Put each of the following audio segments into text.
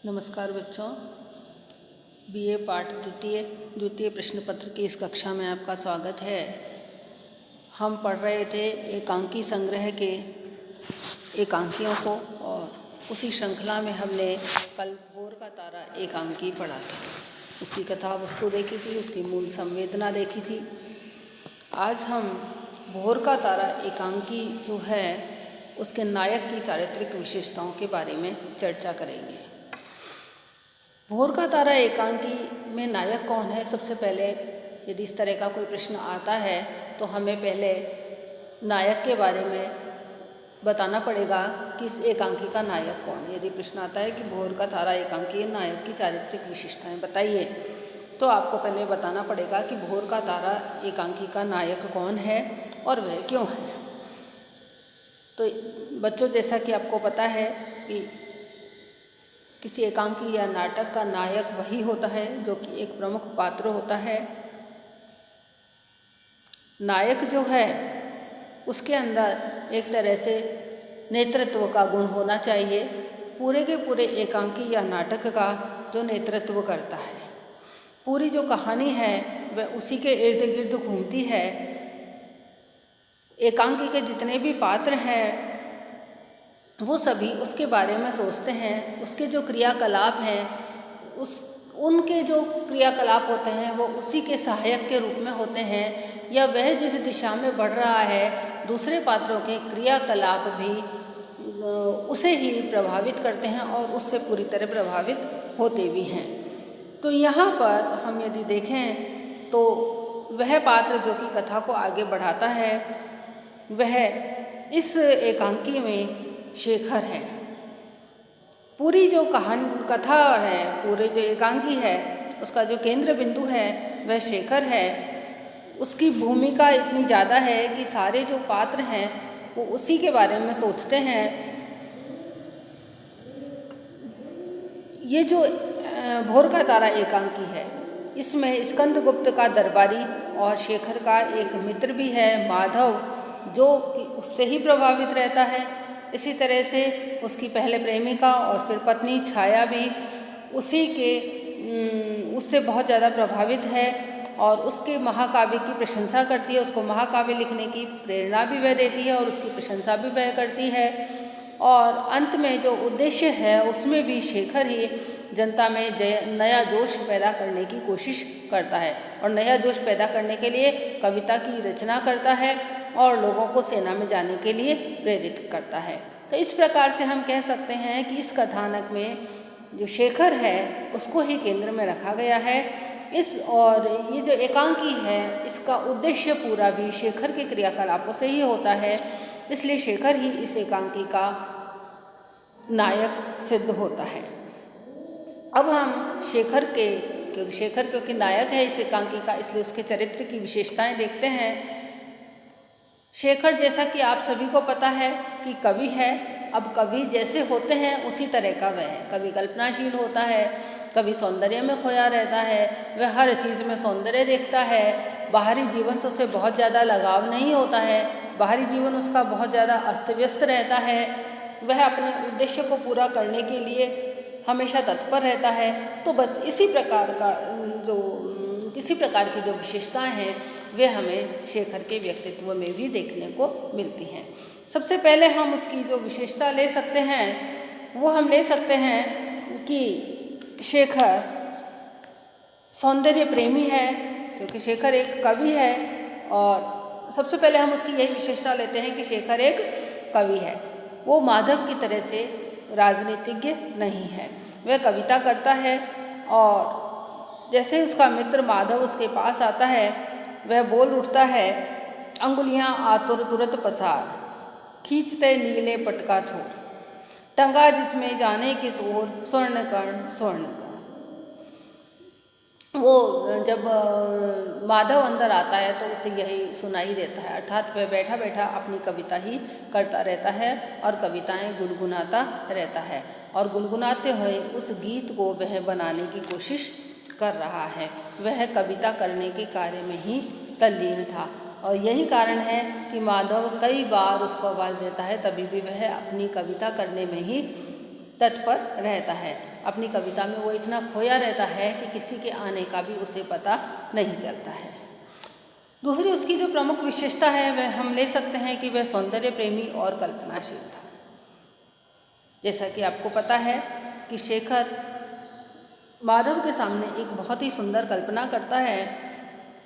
नमस्कार बच्चों, बीए पाठ द्वितीय प्रश्न पत्र की इस कक्षा में आपका स्वागत है। हम पढ़ रहे थे एकांकी संग्रह के एकांकियों को और उसी श्रृंखला में हमने कल भोर का तारा एकांकी पढ़ा था। उसकी कथा वस्तु देखी थी, उसकी मूल संवेदना देखी थी। आज हम भोर का तारा एकांकी जो है उसके नायक की चारित्रिक विशेषताओं के बारे में चर्चा करेंगे। भोर का तारा एकांकी में नायक कौन है? सबसे पहले यदि इस तरह का कोई प्रश्न आता है तो हमें पहले नायक के बारे में बताना पड़ेगा कि इस एकांकी का नायक कौन है। यदि प्रश्न आता है कि भोर का तारा एकांकी नायक की चारित्रिक विशेषताएं बताइए, तो आपको पहले बताना पड़ेगा कि भोर का तारा एकांकी का नायक कौन है और वह क्यों है। तो बच्चों, जैसा कि आपको पता है कि किसी एकांकी या नाटक का नायक वही होता है जो कि एक प्रमुख पात्र होता है। नायक जो है उसके अंदर एक तरह से नेतृत्व का गुण होना चाहिए, पूरे के पूरे एकांकी या नाटक का जो नेतृत्व करता है। पूरी जो कहानी है वह उसी के इर्द गिर्द घूमती है। एकांकी के जितने भी पात्र हैं वो सभी उसके बारे में सोचते हैं। उसके जो क्रियाकलाप हैं उनके जो क्रियाकलाप होते हैं वो उसी के सहायक के रूप में होते हैं, या वह जिस दिशा में बढ़ रहा है दूसरे पात्रों के क्रियाकलाप भी उसे ही प्रभावित करते हैं और उससे पूरी तरह प्रभावित होते भी हैं। तो यहाँ पर हम यदि देखें तो वह पात्र जो कि कथा को आगे बढ़ाता है वह इस एकांकी में शेखर है। पूरी जो कथा है, पूरे जो एकांकी है उसका जो केंद्र बिंदु है वह शेखर है। उसकी भूमिका इतनी ज़्यादा है कि सारे जो पात्र हैं वो उसी के बारे में सोचते हैं। ये जो भोर का तारा एकांकी है इसमें स्कंदगुप्त का दरबारी और शेखर का एक मित्र भी है, माधव, जो उससे ही प्रभावित रहता है। इसी तरह से उसकी पहले प्रेमिका और फिर पत्नी छाया भी उससे बहुत ज़्यादा प्रभावित है और उसके महाकाव्य की प्रशंसा करती है। उसको महाकाव्य लिखने की प्रेरणा भी वह देती है और उसकी प्रशंसा भी वह करती है। और अंत में जो उद्देश्य है उसमें भी शेखर ही जनता में नया जोश पैदा करने की कोशिश करता है और नया जोश पैदा करने के लिए कविता की रचना करता है और लोगों को सेना में जाने के लिए प्रेरित करता है। तो इस प्रकार से हम कह सकते हैं कि इस कथानक में जो शेखर है उसको ही केंद्र में रखा गया है। और ये जो एकांकी है इसका उद्देश्य पूरा भी शेखर के क्रियाकलापों से ही होता है, इसलिए शेखर ही इस एकांकी का नायक सिद्ध होता है। अब हम शेखर क्योंकि नायक है इस एकांकी का, इसलिए उसके चरित्र की विशेषताएं देखते हैं। शेखर, जैसा कि आप सभी को पता है कि कवि है। अब कवि जैसे होते हैं उसी तरह का वह है। कवि कल्पनाशील होता है, कवि सौंदर्य में खोया रहता है, वह हर चीज़ में सौंदर्य देखता है। बाहरी जीवन से उसे बहुत ज़्यादा लगाव नहीं होता है, बाहरी जीवन उसका बहुत ज़्यादा अस्त व्यस्त रहता है। वह अपने उद्देश्य को पूरा करने के लिए हमेशा तत्पर रहता है। तो बस इसी प्रकार की जो विशेषताएं हैं वे हमें शेखर के व्यक्तित्व में भी देखने को मिलती हैं। सबसे पहले हम उसकी जो विशेषता ले सकते हैं वो हम ले सकते हैं कि शेखर सौंदर्य प्रेमी है, क्योंकि शेखर एक कवि है। और सबसे पहले हम उसकी यही विशेषता लेते हैं कि शेखर एक कवि है। वो माधव की तरह से राजनीतिज्ञ नहीं है, वह कविता करता है। और जैसे उसका मित्र माधव उसके पास आता है वह बोल उठता है, अंगुलियां आतुर तुरत पसार, खींचते नीले पटका छोर, टंगा जिसमें जाने किस ओर स्वर्ण कर्ण स्वर्ण कर्ण। वो जब माधव अंदर आता है तो उसे यही सुनाई देता है, अर्थात वह बैठा बैठा अपनी कविता ही करता रहता है और कविताएं गुनगुनाता रहता है और गुनगुनाते हुए उस गीत को वह बनाने की कोशिश कर रहा है। वह कविता करने के कार्य में ही तल्लीन था और यही कारण है कि माधव कई बार उसको आवाज़ देता है, तभी भी वह अपनी कविता करने में ही तत्पर रहता है। अपनी कविता में वो इतना खोया रहता है कि किसी के आने का भी उसे पता नहीं चलता है। दूसरी उसकी जो प्रमुख विशेषता है वह हम ले सकते हैं कि वह सौंदर्य प्रेमी और कल्पनाशील था। जैसा कि आपको पता है कि शेखर माधव के सामने एक बहुत ही सुंदर कल्पना करता है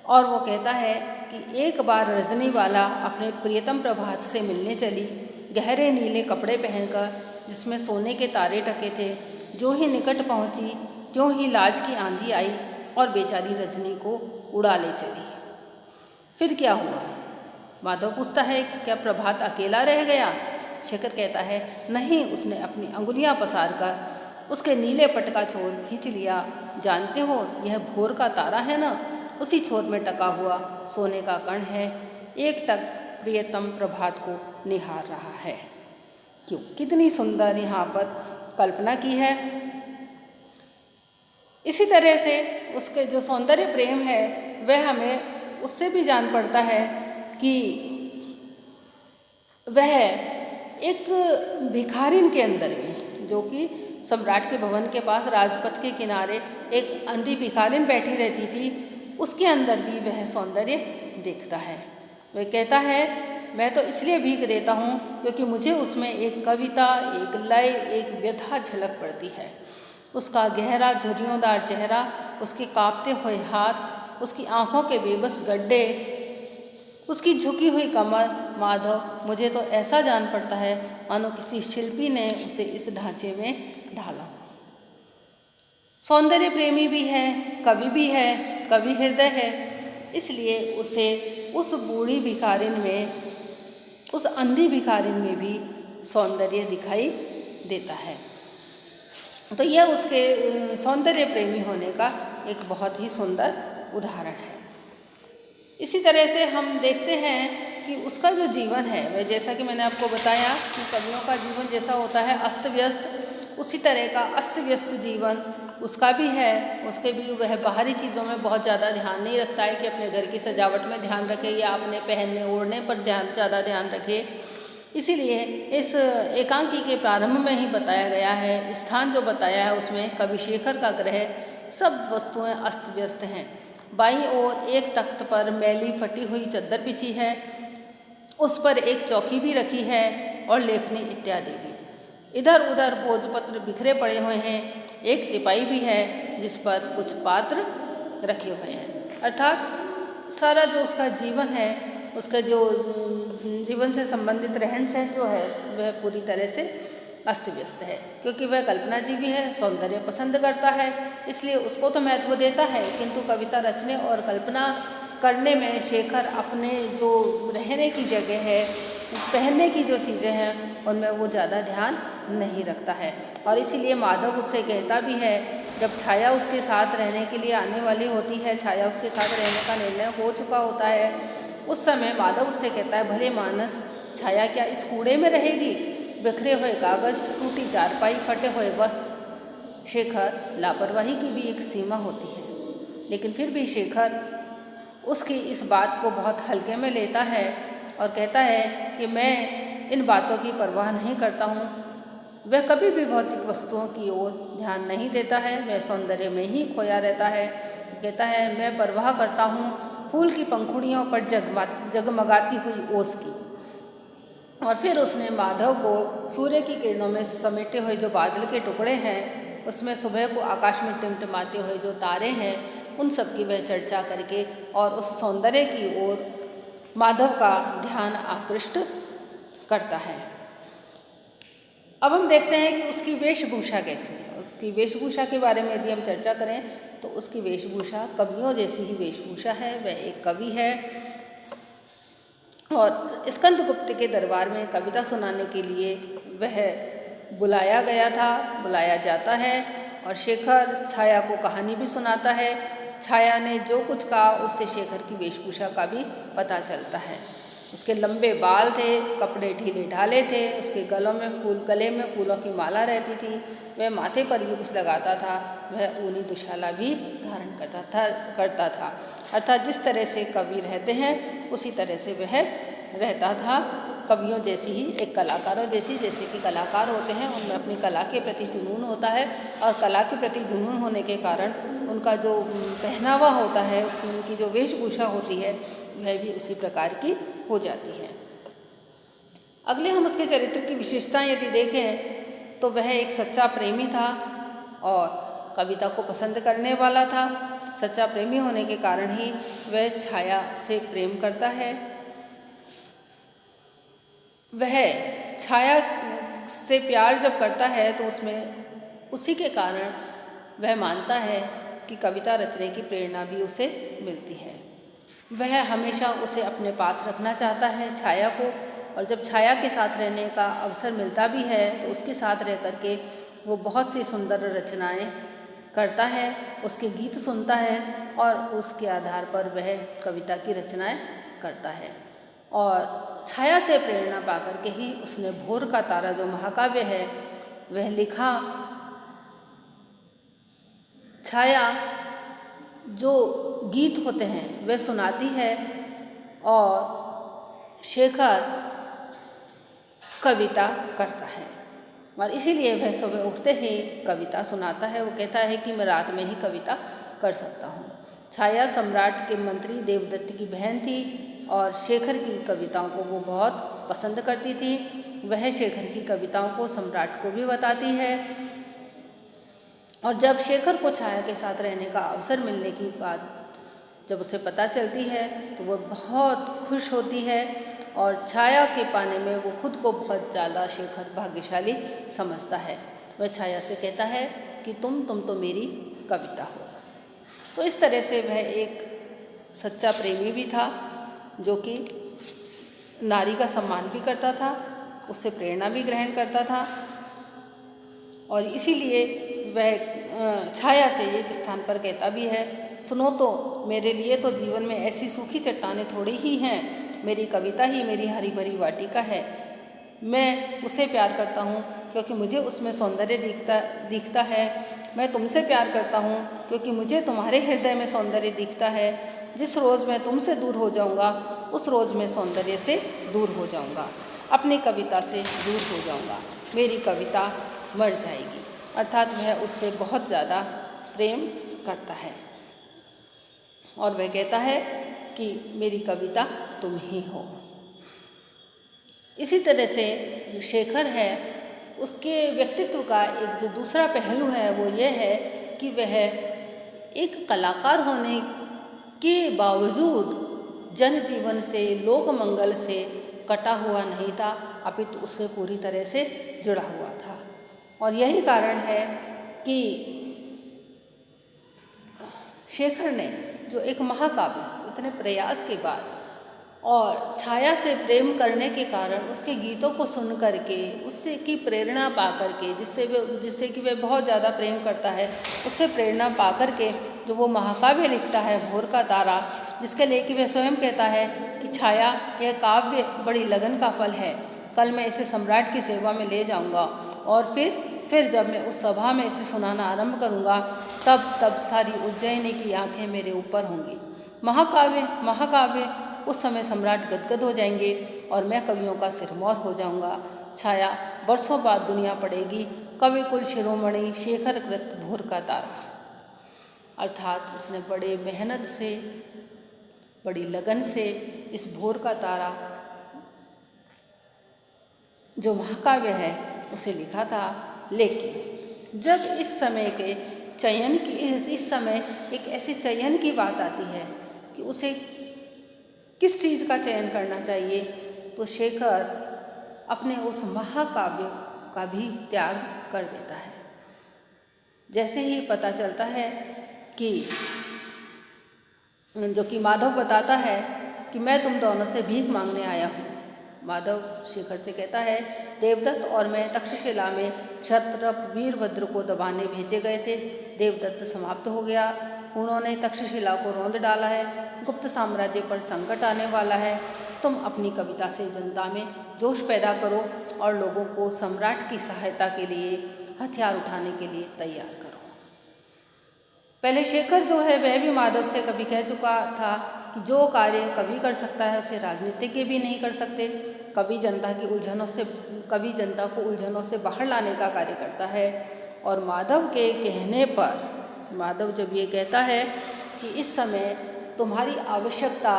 और वो कहता है कि एक बार रजनी वाला अपने प्रियतम प्रभात से मिलने चली, गहरे नीले कपड़े पहनकर जिसमें सोने के तारे टके थे। जो ही निकट पहुंची त्यों ही लाज की आंधी आई और बेचारी रजनी को उड़ा ले चली। फिर क्या हुआ? माधव पूछता है कि क्या प्रभात अकेला रह गया? शेखर कहता है नहीं, उसने अपनी अंगुलियां पसार कर उसके नीले पट का छोर खींच लिया। जानते हो, यह भोर का तारा है ना, उसी छोर में टका हुआ सोने का कण है। एक टक प्रियतम प्रभात को निहार रहा है। क्यों, कितनी सुंदर यहाँ पर कल्पना की है। इसी तरह से उसके जो सौंदर्य प्रेम है वह हमें उससे भी जान पड़ता है कि वह एक भिखारिन के अंदर भी, जो कि सम्राट के भवन के पास राजपथ के किनारे एक अंधी भिखारिन बैठी रहती थी, उसके अंदर भी वह सौंदर्य देखता है। वह कहता है मैं तो इसलिए भीख देता हूँ क्योंकि मुझे उसमें एक कविता, एक लय, एक व्यथा झलक पड़ती है। उसका गहरा झुर्रियोंदार चेहरा, उसके कांपते हुए हाथ, उसकी आँखों के बेबस गड्ढे, उसकी झुकी हुई कमर। माधव, मुझे तो ऐसा जान पड़ता है मानो किसी शिल्पी ने उसे इस ढांचे में ढाला। सौंदर्य प्रेमी भी है, कवि भी है, कवि हृदय है, इसलिए उसे उस बूढ़ी भिखारिन में, उस अंधी भिखारिन में भी सौंदर्य दिखाई देता है। तो यह उसके सौंदर्य प्रेमी होने का एक बहुत ही सुंदर उदाहरण है। इसी तरह से हम देखते हैं कि उसका जो जीवन है वह, जैसा कि मैंने आपको बताया कि कवियों का जीवन जैसा होता है अस्त व्यस्त, उसी तरह का अस्त व्यस्त जीवन उसका भी है। उसके भी वह बाहरी चीज़ों में बहुत ज़्यादा ध्यान नहीं रखता है कि अपने घर की सजावट में ध्यान रखे या अपने पहनने ओढ़ने पर ज़्यादा ध्यान रखे। इसीलिए इस एकांकी के प्रारंभ में ही बताया गया है, स्थान जो बताया है उसमें कवि शेखर का गृह, सब वस्तुएं अस्त व्यस्त हैं। बाईं ओर एक तख्त पर मैली फटी हुई चद्दर बिछी है, उस पर एक चौकी भी रखी है और लेखनी इत्यादि भी। इधर उधर भोजपत्र बिखरे पड़े हुए हैं, एक तिपाई भी है जिस पर कुछ पात्र रखे हुए हैं। अर्थात सारा जो उसका जीवन है, उसका जो जीवन से संबंधित रहन सहन जो है वह पूरी तरह से अस्त व्यस्त है। क्योंकि वह कल्पनाजीवी है, सौंदर्य पसंद करता है, इसलिए उसको तो महत्व देता है, किंतु कविता रचने और कल्पना करने में शेखर अपने जो रहने की जगह है, पहनने की जो चीज़ें हैं उनमें वो ज़्यादा ध्यान नहीं रखता है। और इसीलिए माधव उससे कहता भी है, जब छाया उसके साथ रहने के लिए आने वाली होती है, छाया उसके साथ रहने का निर्णय हो चुका होता है, उस समय माधव उससे कहता है, भले मानस, छाया क्या इस कूड़े में रहेगी? बिखरे हुए कागज़, टूटी चारपाई, फटे हुए वस्त्र। शेखर, लापरवाही की भी एक सीमा होती है, लेकिन फिर भी शेखर उसकी इस बात को बहुत हल्के में लेता है और कहता है कि मैं इन बातों की परवाह नहीं करता हूँ। वह कभी भी भौतिक वस्तुओं की ओर ध्यान नहीं देता है, वह सौंदर्य में ही खोया रहता है। कहता है, मैं परवाह करता हूँ फूल की पंखुड़ियों पर जगमगाती हुई ओस की। और फिर उसने माधव को सूर्य की किरणों में समेटे हुए जो बादल के टुकड़े हैं, उसमें सुबह को आकाश में टिमटिमाते हुए जो तारे हैं, उन सब की वह चर्चा करके और उस सौंदर्य की ओर माधव का ध्यान आकृष्ट करता है। अब हम देखते हैं कि उसकी वेशभूषा कैसी है। उसकी वेशभूषा के बारे में यदि हम चर्चा करें तो उसकी वेशभूषा कवियों जैसी ही वेशभूषा है। वह एक कवि है और स्कंदगुप्त के दरबार में कविता सुनाने के लिए वह बुलाया गया था, बुलाया जाता है। और शेखर छाया को कहानी भी सुनाता है। छाया ने जो कुछ कहा उससे शेखर की वेशभूषा का भी पता चलता है। उसके लंबे बाल थे, कपड़े ढीले ढाले थे, उसके गले में फूलों की माला रहती थी, वह माथे पर भी कुछ लगाता था, वह ऊनी दुशाला भी धारण करता था। अर्थात जिस तरह से कवि रहते हैं उसी तरह से वह रहता था। कवियों जैसी ही एक कलाकारों जैसी, जैसे कि कलाकार होते हैं उनमें अपनी कला के प्रति जुनून होता है और कला के प्रति जुनून होने के कारण उनका जो पहनावा होता है, उसमें उनकी जो वेशभूषा होती है वह भी उसी प्रकार की हो जाती है। अगले हम उसके चरित्र की विशेषताएं यदि देखें तो वह एक सच्चा प्रेमी था और कविता को पसंद करने वाला था। सच्चा प्रेमी होने के कारण ही वह छाया से प्रेम करता है। वह छाया से प्यार जब करता है तो उसमें उसी के कारण वह मानता है कि कविता रचने की प्रेरणा भी उसे मिलती है। वह हमेशा उसे अपने पास रखना चाहता है छाया को, और जब छाया के साथ रहने का अवसर मिलता भी है तो उसके साथ रह कर के वो बहुत सी सुंदर रचनाएं करता है, उसके गीत सुनता है और उसके आधार पर वह कविता की रचनाएं करता है। और छाया से प्रेरणा पाकर के ही उसने भोर का तारा जो महाकाव्य है वह लिखा। छाया जो गीत होते हैं वह सुनाती है और शेखर कविता करता है, और इसीलिए वह सुबह उठते ही कविता सुनाता है। वो कहता है कि मैं रात में ही कविता कर सकता हूँ। छाया सम्राट के मंत्री देवदत्त की बहन थी और शेखर की कविताओं को वो बहुत पसंद करती थी। वह शेखर की कविताओं को सम्राट को भी बताती है, और जब शेखर को छाया के साथ रहने का अवसर मिलने की बात जब उसे पता चलती है तो वह बहुत खुश होती है और छाया के पाने में वो खुद को बहुत ज़्यादा शेखर भाग्यशाली समझता है। वह छाया से कहता है कि तुम तो मेरी कविता हो। तो इस तरह से वह एक सच्चा प्रेमी भी था जो कि नारी का सम्मान भी करता था, उससे प्रेरणा भी ग्रहण करता था, और इसीलिए वह छाया से एक स्थान पर कहता भी है, सुनो तो मेरे लिए तो जीवन में ऐसी सूखी चट्टानें थोड़ी ही हैं, मेरी कविता ही मेरी हरी भरी वाटिका है। मैं उसे प्यार करता हूँ क्योंकि मुझे उसमें सौंदर्य दिखता है। मैं तुमसे प्यार करता हूँ क्योंकि मुझे तुम्हारे हृदय में सौंदर्य दिखता है। जिस रोज़ मैं तुमसे दूर हो जाऊँगा उस रोज़ मैं सौंदर्य से दूर हो जाऊँगा, अपनी कविता से दूर हो जाऊँगा, मेरी कविता मर जाएगी। अर्थात वह उससे बहुत ज़्यादा प्रेम करता है और वह कहता है कि मेरी कविता तुम ही हो। इसी तरह से जो शेखर है उसके व्यक्तित्व का एक जो दूसरा पहलू है वो ये है कि वह एक कलाकार होने के बावजूद जनजीवन से, लोक मंगल से कटा हुआ नहीं था, अपितु उससे पूरी तरह से जुड़ा हुआ था। और यही कारण है कि शेखर ने जो एक महाकाव्य इतने प्रयास के बाद और छाया से प्रेम करने के कारण उसके गीतों को सुन करके उससे की प्रेरणा पा करके जिससे कि वह बहुत ज़्यादा प्रेम करता है, उससे प्रेरणा पा करके जो वो महाकाव्य लिखता है भोर का तारा, जिसके लिए कि वह स्वयं कहता है कि छाया यह काव्य बड़ी लगन का फल है, कल मैं इसे सम्राट की सेवा में ले जाऊंगा और फिर जब मैं उस सभा में इसे सुनाना आरंभ करूंगा तब सारी उज्जैनी की आंखें मेरे ऊपर होंगी। महाकाव्य उस समय सम्राट गदगद हो जाएंगे और मैं कवियों का सिरमौर हो जाऊंगा। छाया बरसों बाद दुनिया पड़ेगी, कवि कुल शिरोमणि शेखर कृत भोर का तारा। अर्थात उसने बड़े मेहनत से, बड़ी लगन से इस भोर का तारा जो महाकाव्य है उसे लिखा था। लेकिन जब इस समय एक ऐसे चयन की बात आती है कि उसे किस चीज़ का चयन करना चाहिए, तो शेखर अपने उस महाकाव्य का भी त्याग कर देता है। जैसे ही पता चलता है कि जो कि माधव बताता है कि मैं तुम दोनों से भीख मांगने आया हूँ। माधव शेखर से कहता है, देवदत्त और मैं तक्षशिला में क्षत्रप वीरभद्र को दबाने भेजे गए थे। देवदत्त समाप्त हो गया, उन्होंने तक्षशिला को रौंद डाला है, गुप्त साम्राज्य पर संकट आने वाला है। तुम अपनी कविता से जनता में जोश पैदा करो और लोगों को सम्राट की सहायता के लिए हथियार उठाने के लिए तैयार करो। पहले शेखर जो है वह भी माधव से कभी कह चुका था कि जो कार्य कवि कर सकता है उसे राजनीतिज्ञ भी नहीं कर सकते। कवि जनता को उलझनों से बाहर लाने का कार्य करता है। और माधव के कहने पर, माधव जब ये कहता है कि इस समय तुम्हारी आवश्यकता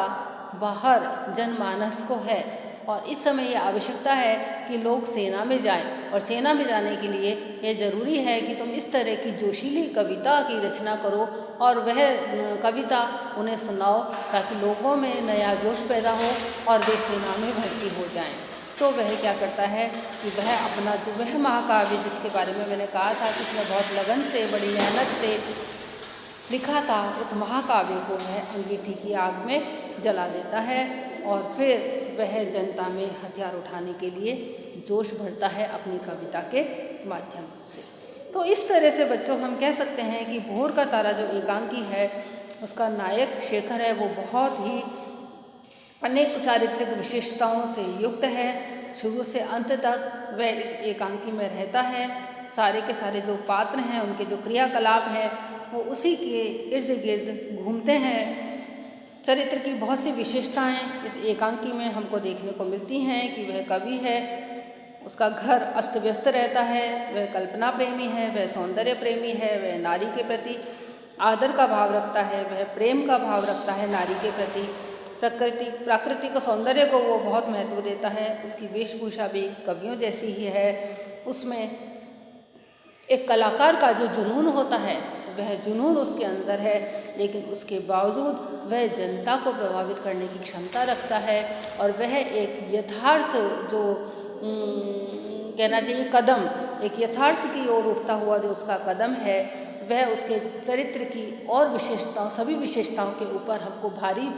बाहर जनमानस को है और इस समय ये आवश्यकता है कि लोग सेना में जाएं, और सेना में जाने के लिए ये ज़रूरी है कि तुम इस तरह की जोशीली कविता की रचना करो और वह कविता उन्हें सुनाओ ताकि लोगों में नया जोश पैदा हो और वे सेना में भर्ती हो जाएं। तो वह क्या करता है कि वह अपना जो वह महाकाव्य जिसके बारे में मैंने कहा था कि उसने बहुत लगन से, बड़ी मेहनत से लिखा था, उस महाकाव्य को वह अंगीठी की आग में जला देता है और फिर वह जनता में हथियार उठाने के लिए जोश भरता है अपनी कविता के माध्यम से। तो इस तरह से बच्चों हम कह सकते हैं कि भोर का तारा जो एकांकी है उसका नायक शेखर है वो बहुत ही अनेक चारित्रिक विशेषताओं से युक्त है। शुरू से अंत तक वह इस एकांकी में रहता है। सारे के सारे जो पात्र हैं उनके जो क्रियाकलाप हैं वो उसी के इर्द गिर्द घूमते हैं। चरित्र की बहुत सी विशेषताएं इस एकांकी में हमको देखने को मिलती हैं कि वह कवि है, उसका घर अस्त व्यस्त रहता है, वह कल्पना प्रेमी है, वह सौंदर्य प्रेमी है, वह नारी के प्रति आदर का भाव रखता है, वह प्रेम का भाव रखता है नारी के प्रति। प्राकृतिक सौंदर्य को वो बहुत महत्व देता है। उसकी वेशभूषा भी कवियों जैसी ही है। उसमें एक कलाकार का जो जुनून होता है वह जुनून उसके अंदर है, लेकिन उसके बावजूद वह जनता को प्रभावित करने की क्षमता रखता है और वह एक यथार्थ जो कहना चाहिए कदम, एक यथार्थ की ओर उठता हुआ जो उसका कदम है वह उसके चरित्र की और विशेषताओं, सभी विशेषताओं के ऊपर हमको भारी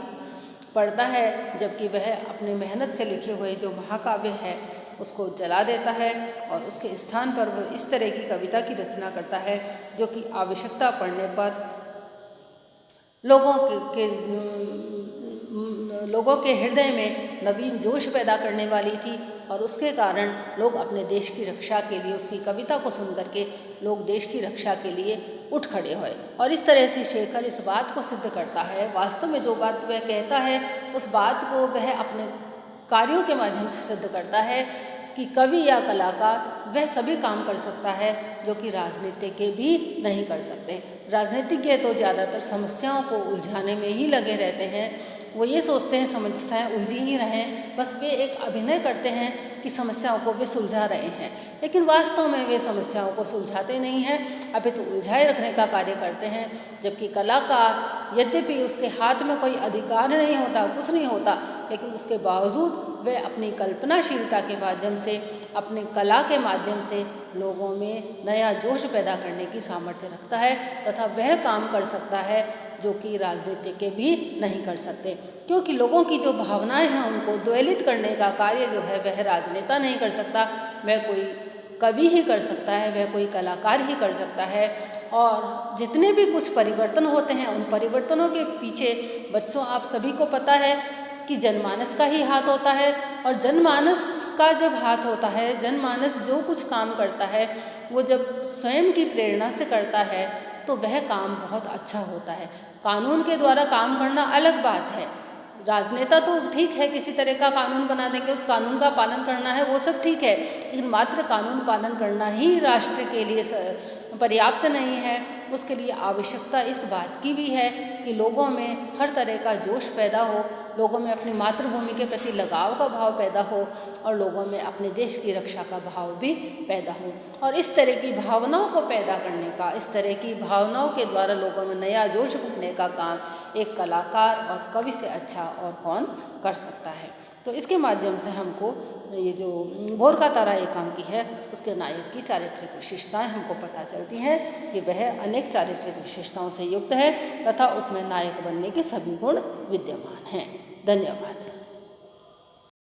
पड़ता है, जबकि वह अपने मेहनत से लिखे हुए जो महाकाव्य है उसको जला देता है और उसके स्थान पर वह इस तरह की कविता की रचना करता है जो कि आवश्यकता पड़ने पर लोगों के हृदय में नवीन जोश पैदा करने वाली थी और उसके कारण लोग अपने देश की रक्षा के लिए, उसकी कविता को सुन करके लोग देश की रक्षा के लिए उठ खड़े हुए। और इस तरह से शेखर इस बात को सिद्ध करता है, वास्तव में जो बात वह कहता है उस बात को वह अपने कार्यों के माध्यम से सिद्ध करता है कि कवि या कलाकार वह सभी काम कर सकता है जो कि राजनीतिज्ञ भी नहीं कर सकते। राजनीतिज्ञ तो ज़्यादातर समस्याओं को उलझाने में ही लगे रहते हैं। वो ये सोचते हैं समस्याएं उलझी ही रहें, बस वे एक अभिनय करते हैं कि समस्याओं को वे सुलझा रहे हैं, लेकिन वास्तव में वे समस्याओं को सुलझाते नहीं हैं, अभी तो उलझाए रखने का कार्य करते हैं। जबकि कलाकार यद्यपि उसके हाथ में कोई अधिकार नहीं होता, कुछ नहीं होता, लेकिन उसके बावजूद वह अपनी कल्पनाशीलता के माध्यम से, अपनी कला के माध्यम से लोगों में नया जोश पैदा करने की सामर्थ्य रखता है तथा वह काम कर सकता है जो कि राजनीतिज्ञ भी नहीं कर सकते, क्योंकि लोगों की जो भावनाएं हैं उनको द्वेलित करने का कार्य जो है वह राजनेता नहीं कर सकता, वह कोई कवि ही कर सकता है, वह कोई कलाकार ही कर सकता है। और जितने भी कुछ परिवर्तन होते हैं उन परिवर्तनों के पीछे बच्चों आप सभी को पता है कि जनमानस का ही हाथ होता है, और जनमानस का जब हाथ होता है, जनमानस जो कुछ काम करता है वो जब स्वयं की प्रेरणा से करता है तो वह काम बहुत अच्छा होता है। कानून के द्वारा काम करना अलग बात है, राजनेता तो ठीक है किसी तरह का कानून बना देंगे, उस कानून का पालन करना है वो सब ठीक है, लेकिन मात्र कानून पालन करना ही राष्ट्र के लिए पर्याप्त नहीं है। उसके लिए आवश्यकता इस बात की भी है कि लोगों में हर तरह का जोश पैदा हो, लोगों में अपनी मातृभूमि के प्रति लगाव का भाव पैदा हो और लोगों में अपने देश की रक्षा का भाव भी पैदा हो। और इस तरह की भावनाओं को पैदा करने का, इस तरह की भावनाओं के द्वारा लोगों में नया जोश भरने का काम एक कलाकार और कवि से अच्छा और कौन कर सकता है। तो इसके माध्यम से हमको ये जो भोर का तारा एकांकी है उसके नायक की चारित्रिक विशेषताएं हमको पता चलती हैं कि वह अनेक चारित्रिक विशेषताओं से युक्त है तथा उसमें नायक बनने के सभी गुण विद्यमान हैं। धन्यवाद।